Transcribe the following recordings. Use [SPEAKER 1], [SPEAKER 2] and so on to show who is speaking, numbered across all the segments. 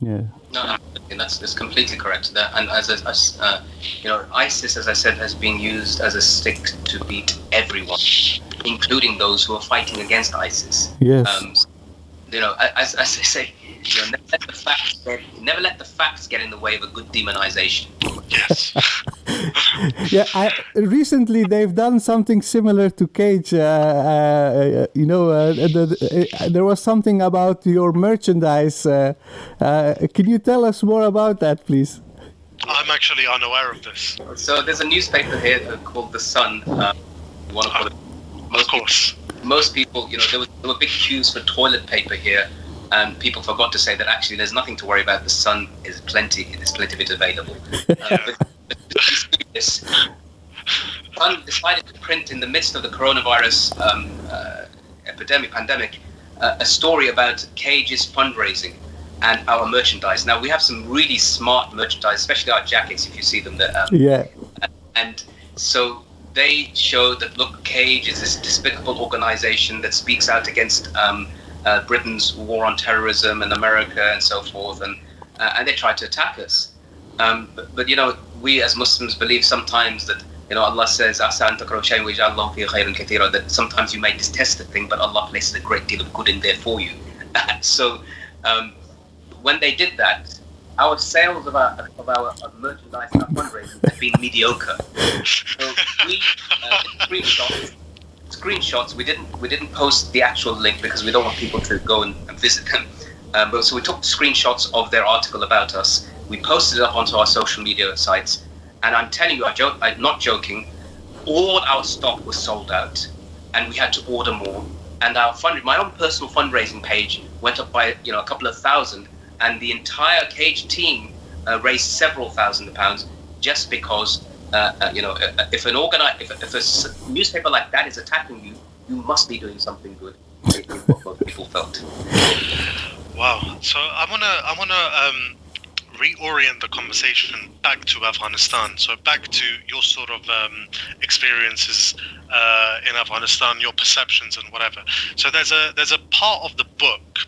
[SPEAKER 1] Yeah.
[SPEAKER 2] No, absolutely. That's completely correct. And ISIS, as I said, has been used as a stick to beat everyone, including those who are fighting against ISIS.
[SPEAKER 1] Yes.
[SPEAKER 2] As I say, never let the facts get in the way of a good demonization.
[SPEAKER 3] Yes.
[SPEAKER 1] Yeah, recently they've done something similar to Cage. There was something about your merchandise. Can you tell us more about that, please?
[SPEAKER 3] I'm actually unaware of this.
[SPEAKER 2] So there's a newspaper here called The Sun. Most people, there were big queues for toilet paper here, and people forgot to say that actually there's nothing to worry about. The Sun is plenty. There's plenty of it available. The Sun decided to print in the midst of the coronavirus pandemic a story about Cage's fundraising and our merchandise. Now we have some really smart merchandise, especially our jackets. If you see them, and so they show that, look, Cage is this despicable organization that speaks out against Britain's war on terrorism and America and so forth, and they try to attack us. But we as Muslims believe sometimes that Allah says that sometimes you may detest a thing, but Allah places a great deal of good in there for you. So when they did that, our sales of our merchandise and our fundraising has been mediocre. So we screenshots. We didn't post the actual link because we don't want people to go and visit them. So we took screenshots of their article about us. We posted it up onto our social media sites, and I'm telling you, I'm not joking. All our stock was sold out, and we had to order more. And my own personal fundraising page went up by a couple of thousand. And the entire Cage team raised several £1,000s just because, if a newspaper like that is attacking you, you must be doing something good. Is what most people felt.
[SPEAKER 3] Wow. So I wanna reorient the conversation back to Afghanistan. So back to your sort of experiences in Afghanistan, your perceptions and whatever. So there's a part of the book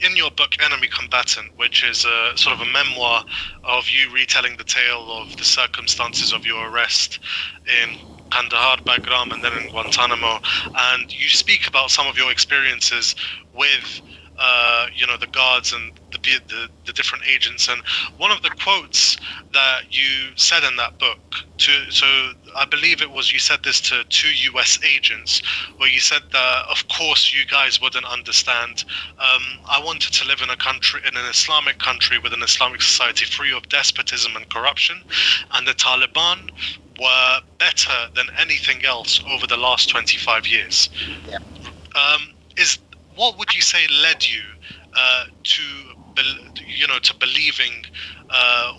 [SPEAKER 3] in your book Enemy Combatant, which is sort of a memoir of you retelling the tale of the circumstances of your arrest in Kandahar, Bagram, and then in Guantanamo, and you speak about some of your experiences with the guards and the different agents. And one of the quotes that you said in that book, so I believe it was, you said this to 2 US agents, where you said that of course you guys wouldn't understand. I wanted to live in an Islamic country with an Islamic society free of despotism and corruption, and the Taliban were better than anything else over the last 25 years.
[SPEAKER 2] Yeah.
[SPEAKER 3] What would you say led you to believing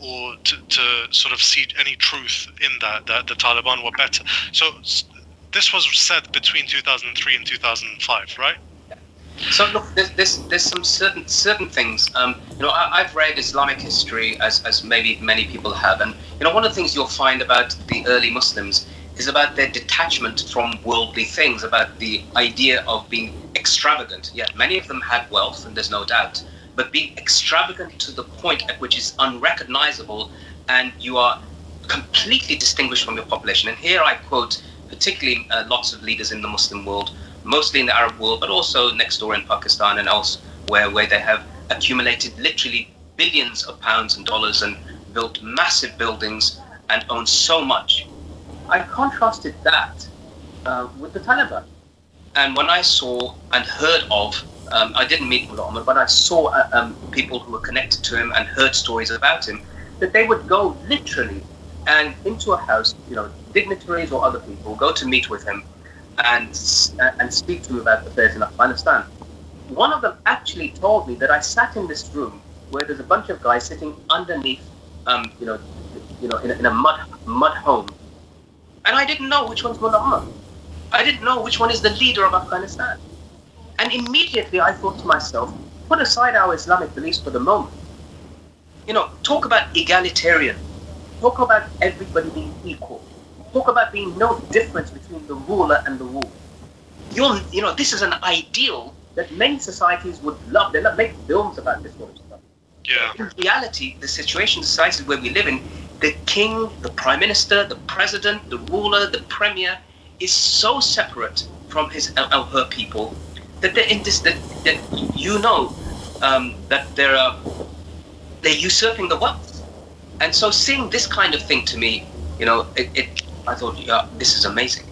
[SPEAKER 3] or to sort of see any truth in that the Taliban were better? So this was said between 2003 and 2005, right?
[SPEAKER 2] So look, there's some certain things. I've read Islamic history as maybe many people have, and one of the things you'll find about the early Muslims is about their detachment from worldly things, about the idea of being extravagant. Yeah, many of them had wealth, and there's no doubt, but being extravagant to the point at which is unrecognizable, and you are completely distinguished from your population. And here I quote particularly lots of leaders in the Muslim world, mostly in the Arab world, but also next door in Pakistan and elsewhere, where they have accumulated literally billions of pounds and dollars and built massive buildings and own so much. I contrasted that with the Taliban. And when I saw and heard of, I didn't meet Mullah, but I saw people who were connected to him and heard stories about him, that they would go literally and into a house, dignitaries or other people, go to meet with him and speak to him about affairs in Afghanistan. One of them actually told me that I sat in this room where there's a bunch of guys sitting underneath, in a mud home. And I didn't know which one's Mullah. I didn't know which one is the leader of Afghanistan. And immediately I thought to myself, put aside our Islamic beliefs for the moment. Talk about egalitarian. Talk about everybody being equal. Talk about being no difference between the ruler and the ruled. This is an ideal that many societies would love. They love make films about this sort of stuff.
[SPEAKER 3] Yeah.
[SPEAKER 2] In reality, the situation, the society where we live in, the king, the prime minister, the president, the ruler, the premier is so separate from his or her people that they're in this, that they're usurping the wealth. And so seeing this kind of thing to me, I thought, yeah, this is amazing.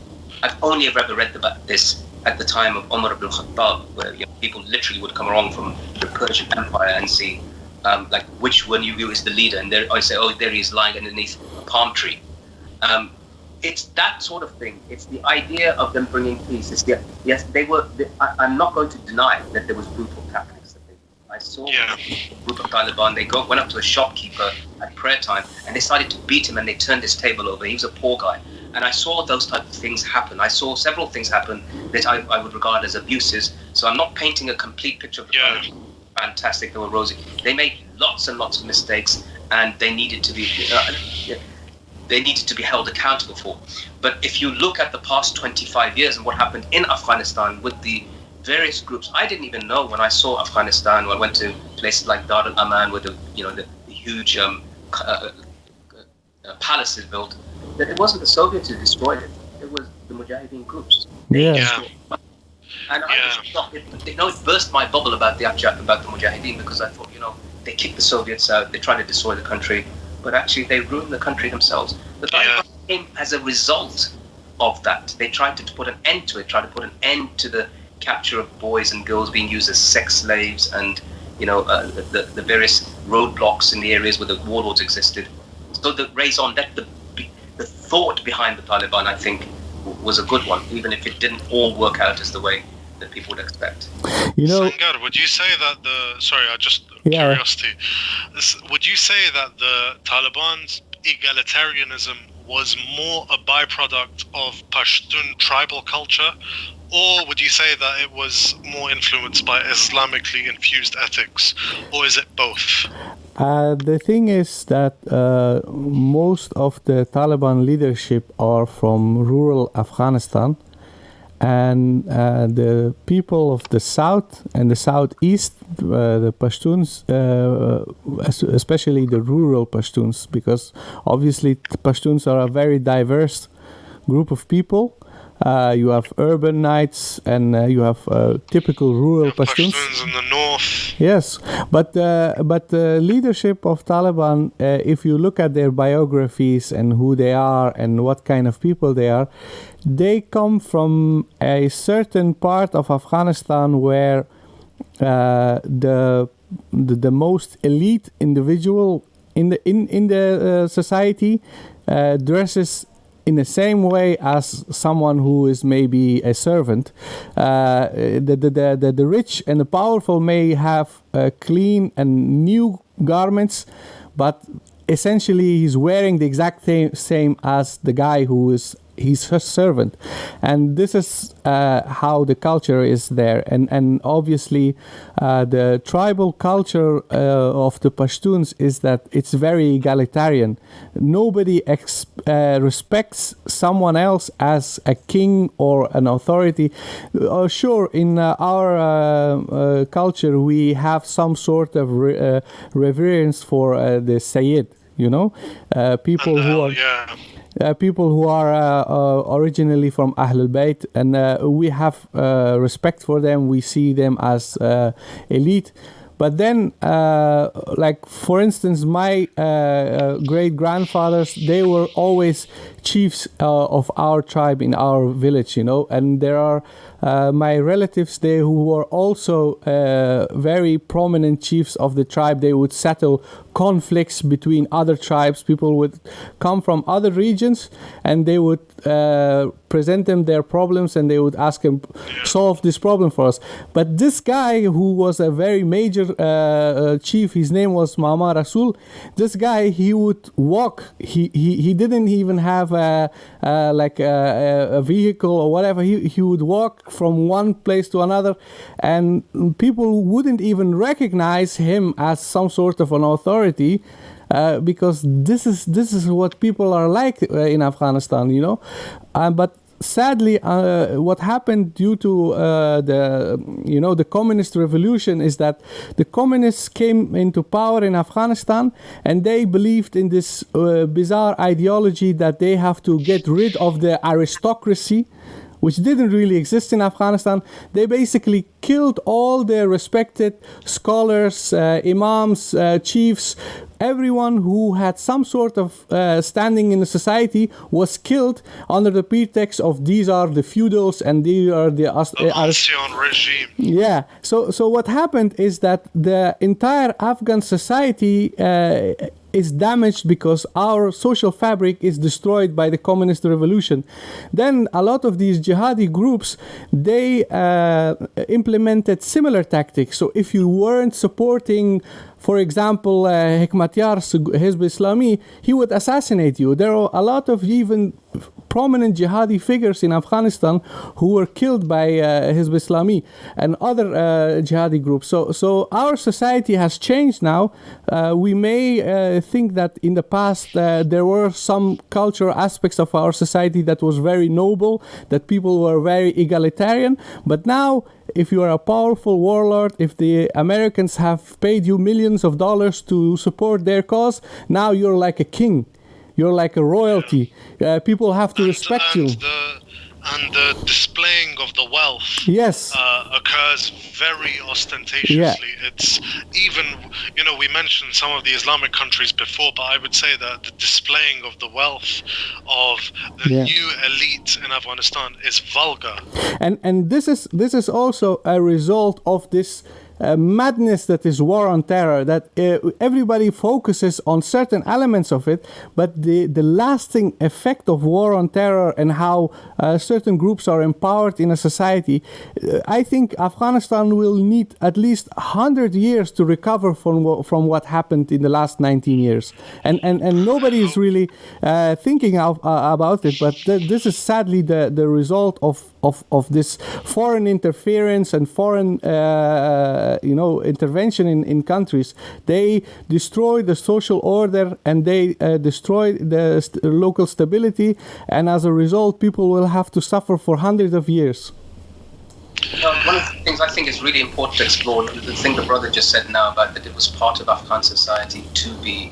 [SPEAKER 2] I've only ever read about this at the time of Umar ibn Khattab, where people literally would come along from the Persian Empire and see like which one you view as the leader, and I say, oh, there he is lying underneath a palm tree. It's that sort of thing. It's the idea of them bringing peace. I'm not going to deny that there was brutal tactics. I saw a group of Taliban. They went up to a shopkeeper at prayer time, and they started to beat him, and they turned his table over. He was a poor guy. And I saw those type of things happen. I saw several things happen that I would regard as abuses. So I'm not painting a complete picture of the country. Fantastic, they were rosy. They made lots and lots of mistakes, and they needed to be held accountable for. But if you look at the past 25 years and what happened in Afghanistan with the various groups, I didn't even know when I saw Afghanistan, when I went to places like Dar al-Aman, where the huge palaces built, that it wasn't the Soviets who destroyed it. It was the Mujahideen groups. And I was shocked. It burst my bubble about the Mujahideen, because I thought, they kicked the Soviets out, they tried to destroy the country, but actually they ruined the country themselves. The Taliban came as a result of that. They tried to put an end to it, tried to put an end to the capture of boys and girls being used as sex slaves, and the various roadblocks in the areas where the warlords existed. So the raison d'etre, the thought behind the Taliban, I think, was a good one, even if it didn't all work out as the way that people would expect.
[SPEAKER 3] Sangar, would you say that curiosity, would you say that the Taliban's egalitarianism was more a byproduct of Pashtun tribal culture, or would you say that it was more influenced by Islamically infused ethics, or is it both?
[SPEAKER 1] The thing is that most of the Taliban leadership are from rural Afghanistan, and the people of the south and the southeast, the Pashtuns, especially the rural Pashtuns, because obviously Pashtuns are a very diverse group of people. You have urbanites and you have typical rural Pashtuns.
[SPEAKER 3] Pashtuns in the north.
[SPEAKER 1] Yes, but the leadership of Taliban, if you look at their biographies and who they are and what kind of people they are, they come from a certain part of Afghanistan where the most elite individual in the society dresses in the same way as someone who is maybe a servant. The rich and the powerful may have clean and new garments, but essentially he's wearing the exact same as the guy who is his servant. And this is how the culture is there. And obviously the tribal culture of the Pashtuns is that it's very egalitarian. Nobody respects someone else as a king or an authority. Sure, in our culture we have some sort of reverence for the Sayyid, people who are... people who are originally from Ahlul Bayt, and we have respect for them. We see them as elite. But then, like for instance, my great-grandfathers, they were always chiefs of our tribe in our village, and there are my relatives there who were also very prominent chiefs of the tribe. They would settle conflicts between other tribes. People would come from other regions and they would present them their problems and they would ask him, solve this problem for us. But this guy who was a very major chief, his name was Mama Rasul, this guy, he would walk. He didn't even have a vehicle or whatever. He would walk from one place to another, and people wouldn't even recognize him as some sort of an authority, because this is what people are like in Afghanistan, But sadly, what happened due to the communist revolution is that the communists came into power in Afghanistan, and they believed in this bizarre ideology that they have to get rid of the aristocracy, which didn't really exist in Afghanistan. They basically killed all the respected scholars, imams, chiefs. Everyone who had some sort of standing in the society was killed under the pretext of these are the feudals and these are the
[SPEAKER 3] Ancien regime.
[SPEAKER 1] Yeah. So what happened is that the entire Afghan society is damaged because our social fabric is destroyed by the communist revolution. Then a lot of these jihadi groups, they implemented similar tactics. So if you weren't supporting, for example, Hekmatyar's Hizb Islami, he would assassinate you. There are a lot of even prominent jihadi figures in Afghanistan who were killed by Hizb Islami and other jihadi groups. So our society has changed now. We may think that in the past there were some cultural aspects of our society that was very noble, that people were very egalitarian, but now if you are a powerful warlord, if the Americans have paid you millions of dollars to support their cause, now you're like a king. You're like a royalty. People have to respect you.
[SPEAKER 3] And the displaying of the wealth occurs very ostentatiously.
[SPEAKER 1] Yeah.
[SPEAKER 3] It's even, we mentioned some of the Islamic countries before, but I would say that the displaying of the wealth of the new elite in Afghanistan is vulgar.
[SPEAKER 1] And this is also a result of this madness that is war on terror, that everybody focuses on certain elements of it, but the lasting effect of war on terror and how certain groups are empowered in a society, I think Afghanistan will need at least 100 years to recover from what happened in the last 19 years. And nobody is really thinking about it, but this is sadly the result of this foreign interference and foreign intervention in countries. They destroy the social order and they destroy the local stability, and as a result people will have to suffer for hundreds of years.
[SPEAKER 2] One of the things I think is really important to explore, the thing the brother just said now about that it was part of Afghan society to be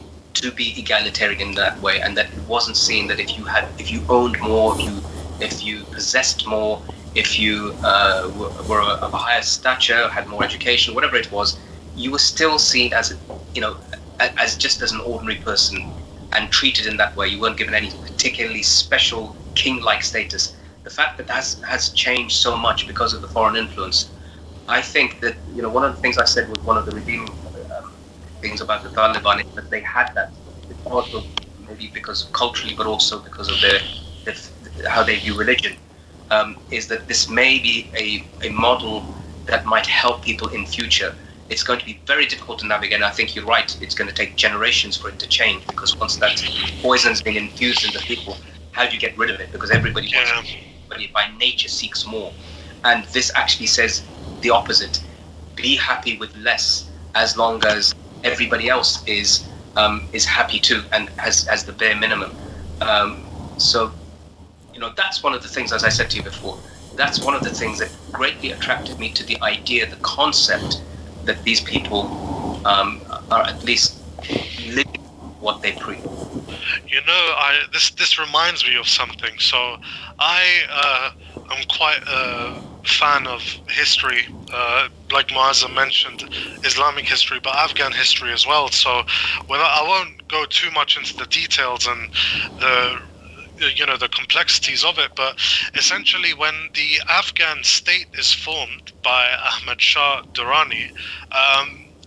[SPEAKER 2] egalitarian in that way, and that it wasn't seen that if you owned more, if you possessed more, if you were of a higher stature, had more education, whatever it was, you were still seen as just as an ordinary person and treated in that way. You weren't given any particularly special king-like status. The fact that has changed so much because of the foreign influence. I think that one of the things I said was one of the redeeming things about the Taliban is that they had that. It's also maybe because culturally, but also because of how they view religion. Is that this may be a model that might help people in future. It's going to be very difficult to navigate, and I think you're right, it's going to take generations for it to change, because once that poison's been infused into people, how do you get rid of it? Because everybody by nature seeks more. And this actually says the opposite. Be happy with less, as long as everybody else is happy too, and as the bare minimum. So that's one of the things, as I said to you before, that's one of the things that greatly attracted me to the idea, the concept that these people are at least living what they preach.
[SPEAKER 3] This reminds me of something. So I am quite a fan of history, like Moazzam mentioned, Islamic history, but Afghan history as well. So I won't go too much into the details and the complexities of it, but essentially when the Afghan state is formed by Ahmad Shah Durrani,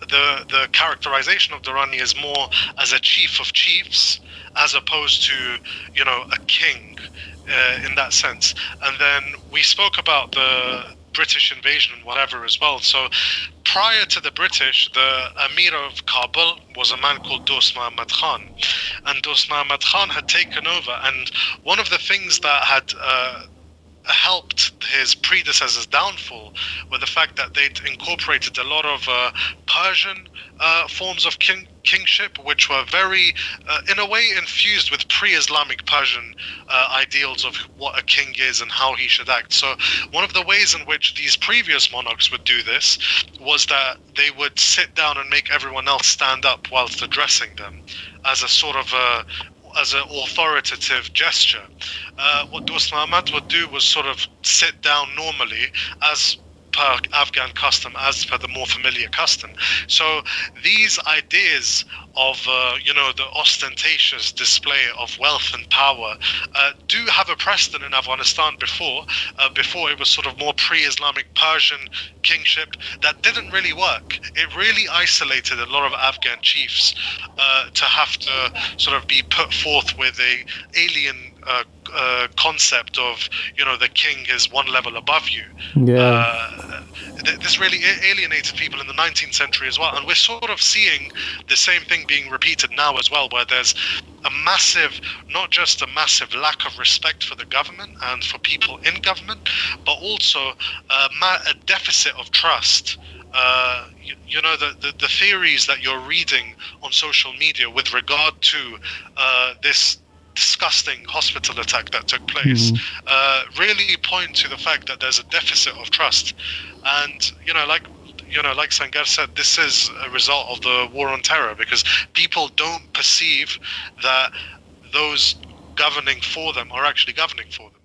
[SPEAKER 3] the characterization of Durrani is more as a chief of chiefs as opposed to a king in that sense. And then we spoke about the British invasion and whatever as well. So prior to the British, the Emir of Kabul was a man called Dost Muhammad Khan, and Dost Muhammad Khan had taken over, and one of the things that had helped his predecessor's downfall were the fact that they'd incorporated a lot of Persian forms of kingship, which were very, in a way, infused with pre-Islamic Persian ideals of what a king is and how he should act. So one of the ways in which these previous monarchs would do this was that they would sit down and make everyone else stand up whilst addressing them as a sort of as an authoritative gesture. What Dost Muhammad would do was sort of sit down normally as per Afghan custom, as per the more familiar custom. So these ideas of the ostentatious display of wealth and power do have a precedent in Afghanistan before it was sort of more pre-Islamic Persian kingship that didn't really work. It really isolated a lot of Afghan chiefs to have to sort of be put forth with a alien concept of the king is one level above you. This really alienated people in the 19th century as well, and we're sort of seeing the same thing being repeated now as well, where there's a massive, not just a massive lack of respect for the government and for people in government, but also a deficit of trust. The theories that you're reading on social media with regard to this disgusting hospital attack that took place really point to the fact that there's a deficit of trust. And like Sangar said, this is a result of the war on terror, because people don't perceive that those governing for them are actually governing for them.